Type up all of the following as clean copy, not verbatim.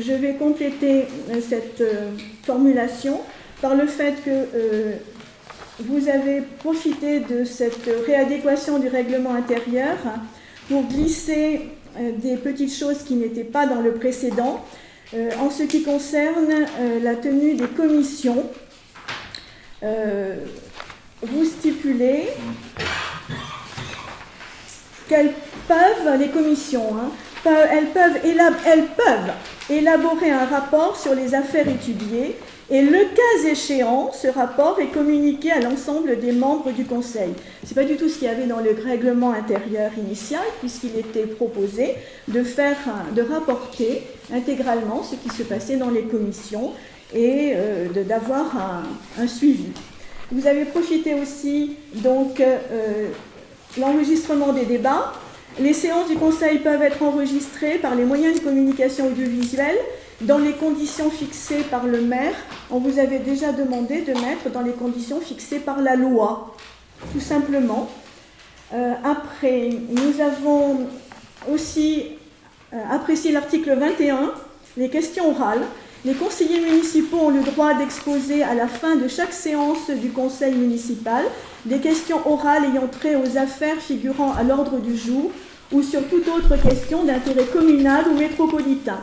je vais compléter cette formulation par le fait que vous avez profité de cette réadéquation du règlement intérieur pour glisser des petites choses qui n'étaient pas dans le précédent. En ce qui concerne la tenue des commissions, vous stipulez qu'elles peuvent, les commissions, elles peuvent élaborer un rapport sur les affaires étudiées et le cas échéant, ce rapport est communiqué à l'ensemble des membres du Conseil. Ce n'est pas du tout ce qu'il y avait dans le règlement intérieur initial, puisqu'il était proposé de rapporter intégralement ce qui se passait dans les commissions et d'avoir un suivi. Vous avez profité aussi donc l'enregistrement des débats. Les séances du Conseil peuvent être enregistrées par les moyens de communication audiovisuelle dans les conditions fixées par le maire. On vous avait déjà demandé de mettre dans les conditions fixées par la loi, tout simplement. Après, nous avons aussi apprécié l'article 21, les questions orales. Les conseillers municipaux ont le droit d'exposer à la fin de chaque séance du conseil municipal des questions orales ayant trait aux affaires figurant à l'ordre du jour ou sur toute autre question d'intérêt communal ou métropolitain.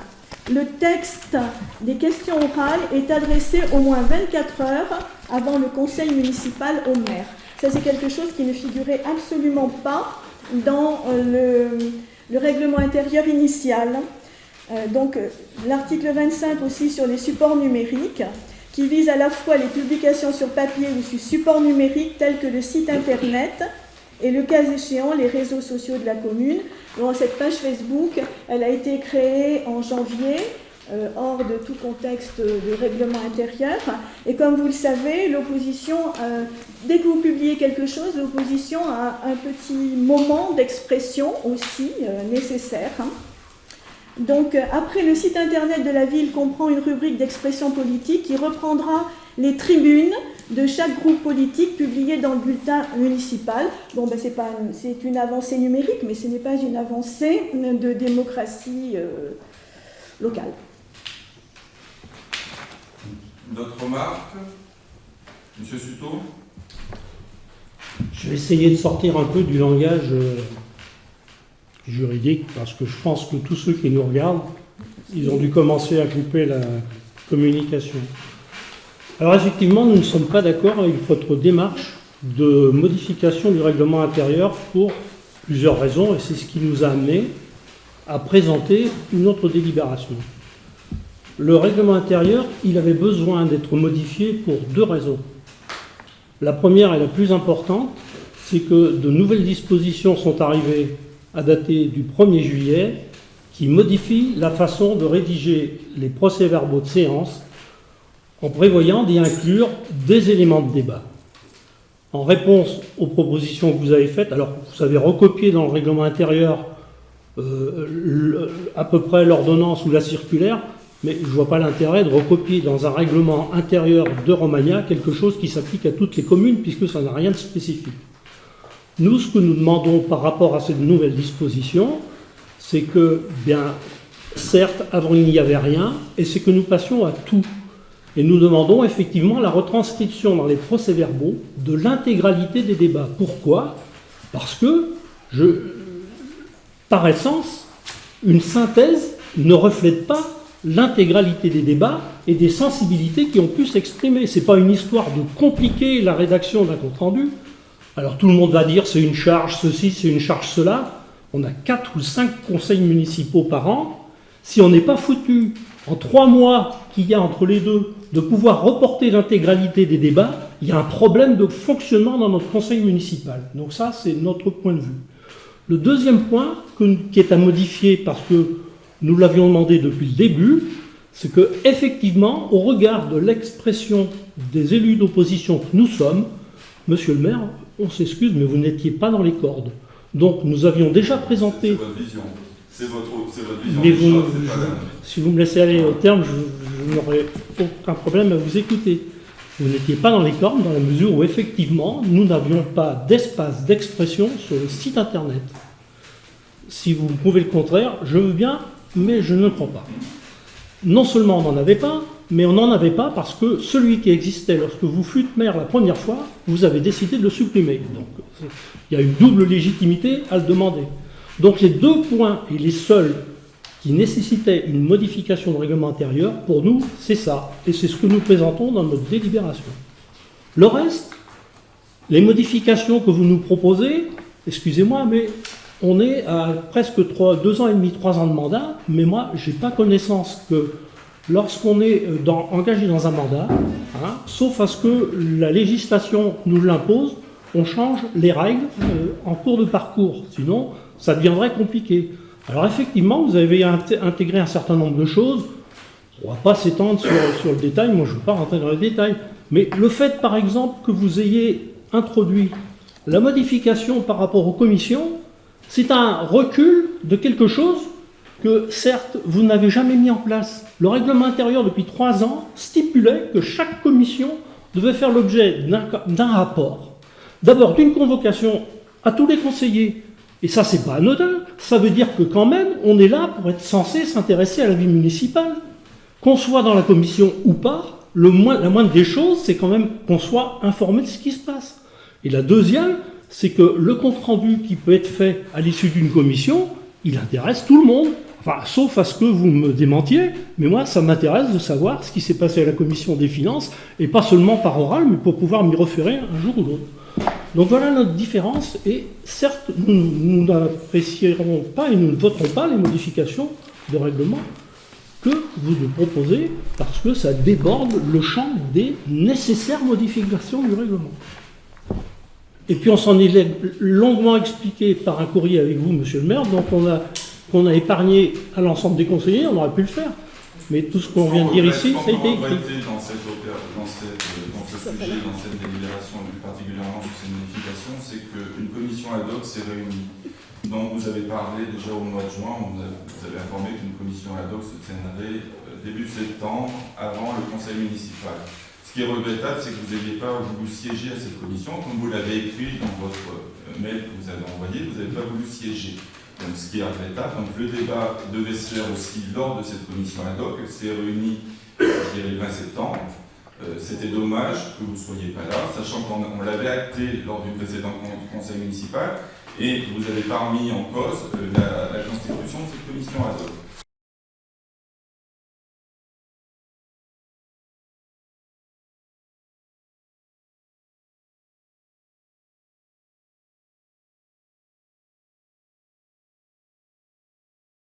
Le texte des questions orales est adressé au moins 24 heures avant le conseil municipal au maire. Ça, c'est quelque chose qui ne figurait absolument pas dans le règlement intérieur initial. Donc, l'article 25 aussi sur les supports numériques, qui vise à la fois les publications sur papier ou sur support numérique tels que le site internet et le cas échéant les réseaux sociaux de la commune. Bon, cette page Facebook, elle a été créée en janvier, hors de tout contexte de règlement intérieur. Et comme vous le savez, l'opposition, dès que vous publiez quelque chose, l'opposition a un petit moment d'expression aussi nécessaire. Donc, après, le site internet de la ville comprend une rubrique d'expression politique qui reprendra les tribunes de chaque groupe politique publiées dans le bulletin municipal. Bon, ben, c'est une avancée numérique, mais ce n'est pas une avancée de démocratie locale. D'autres remarques? Monsieur Suto? Je vais essayer de sortir un peu du langage juridique, parce que je pense que tous ceux qui nous regardent, ils ont dû commencer à couper la communication. Alors effectivement, nous ne sommes pas d'accord avec votre démarche de modification du règlement intérieur pour plusieurs raisons, et c'est ce qui nous a amené à présenter une autre délibération. Le règlement intérieur, il avait besoin d'être modifié pour deux raisons. La première et la plus importante, c'est que de nouvelles dispositions sont arrivées à dater du 1er juillet, qui modifie la façon de rédiger les procès-verbaux de séance en prévoyant d'y inclure des éléments de débat. En réponse aux propositions que vous avez faites, alors vous avez recopié dans le règlement intérieur à peu près l'ordonnance ou la circulaire, mais je ne vois pas l'intérêt de recopier dans un règlement intérieur de Romagna quelque chose qui s'applique à toutes les communes, puisque ça n'a rien de spécifique. Nous, ce que nous demandons par rapport à cette nouvelle disposition, c'est que, bien, certes, avant il n'y avait rien, et c'est que nous passions à tout. Et nous demandons effectivement la retranscription dans les procès-verbaux de l'intégralité des débats. Pourquoi? Parce que, par essence, une synthèse ne reflète pas l'intégralité des débats et des sensibilités qui ont pu s'exprimer. Ce n'est pas une histoire de compliquer la rédaction d'un compte-rendu. Alors tout le monde va dire c'est une charge ceci, c'est une charge cela. On a 4 ou 5 conseils municipaux par an. Si on n'est pas foutu en 3 mois qu'il y a entre les deux de pouvoir reporter l'intégralité des débats, il y a un problème de fonctionnement dans notre conseil municipal. Donc ça, c'est notre point de vue. Le deuxième point qui est à modifier, parce que nous l'avions demandé depuis le début, c'est que effectivement, au regard de l'expression des élus d'opposition que nous sommes, monsieur le maire, on s'excuse, mais vous n'étiez pas dans les cordes. Donc nous avions déjà présenté... C'est votre vision. C'est votre vision. Mais si vous me laissez aller au terme, je n'aurai aucun problème à vous écouter. Vous n'étiez pas dans les cordes dans la mesure où effectivement, nous n'avions pas d'espace d'expression sur le site internet. Si vous prouvez le contraire, je veux bien, mais je ne crois pas. non seulement on n'en avait pas, mais on n'en avait pas parce que celui qui existait lorsque vous fûtes maire la première fois, vous avez décidé de le supprimer. Donc il y a une double légitimité à le demander. Donc les deux points et les seuls qui nécessitaient une modification de règlement intérieur, pour nous, c'est ça. Et c'est ce que nous présentons dans notre délibération. Le reste, les modifications que vous nous proposez, excusez-moi, mais on est à presque 2 ans et demi, 3 ans de mandat, mais moi, je n'ai pas connaissance que lorsqu'on est engagé dans un mandat, sauf à ce que la législation nous l'impose, on change les règles en cours de parcours. Sinon, ça deviendrait compliqué. Alors effectivement, vous avez intégré un certain nombre de choses. On ne va pas s'étendre sur le détail, moi je ne veux pas rentrer dans les détails. Mais le fait, par exemple, que vous ayez introduit la modification par rapport aux commissions, c'est un recul de quelque chose que, certes, vous n'avez jamais mis en place. Le règlement intérieur, depuis 3 ans, stipulait que chaque commission devait faire l'objet d'un rapport. D'abord, d'une convocation à tous les conseillers. Et ça, c'est pas anodin. Ça veut dire que quand même, on est là pour être censé s'intéresser à la vie municipale. Qu'on soit dans la commission ou pas, la moindre des choses, c'est quand même qu'on soit informé de ce qui se passe. Et la deuxième, c'est que le compte-rendu qui peut être fait à l'issue d'une commission, il intéresse tout le monde. Enfin, sauf à ce que vous me démentiez, mais moi, ça m'intéresse de savoir ce qui s'est passé à la commission des finances, et pas seulement par oral, mais pour pouvoir m'y référer un jour ou l'autre. Donc voilà notre différence, et certes, nous n'apprécierons pas et nous ne voterons pas les modifications de règlement que vous nous proposez, parce que ça déborde le champ des nécessaires modifications du règlement. Et puis on s'en est longuement expliqué par un courrier avec vous, monsieur le maire, donc qu'on a épargné à l'ensemble des conseillers, on aurait pu le faire. Mais tout ce qu'on vient de dire ici, ça a été écrit. Dans ce sujet, dans cette délibération, et plus particulièrement sur ces modifications, c'est qu'une commission ad hoc s'est réunie. Donc vous avez parlé déjà au mois de juin, vous avez informé qu'une commission ad hoc se tiendrait début septembre, avant le conseil municipal. Ce qui est regrettable, c'est que vous n'ayez pas voulu siéger à cette commission, comme vous l'avez écrit dans votre mail que vous avez envoyé, vous n'avez pas voulu siéger. Donc, ce qui est regrettable. Donc le débat devait se faire aussi lors de cette commission ad hoc. Elle s'est réunie le 20 septembre. C'était dommage que vous ne soyez pas là, sachant qu'on l'avait acté lors du précédent conseil municipal et vous n'avez pas remis en cause la constitution de cette commission ad hoc.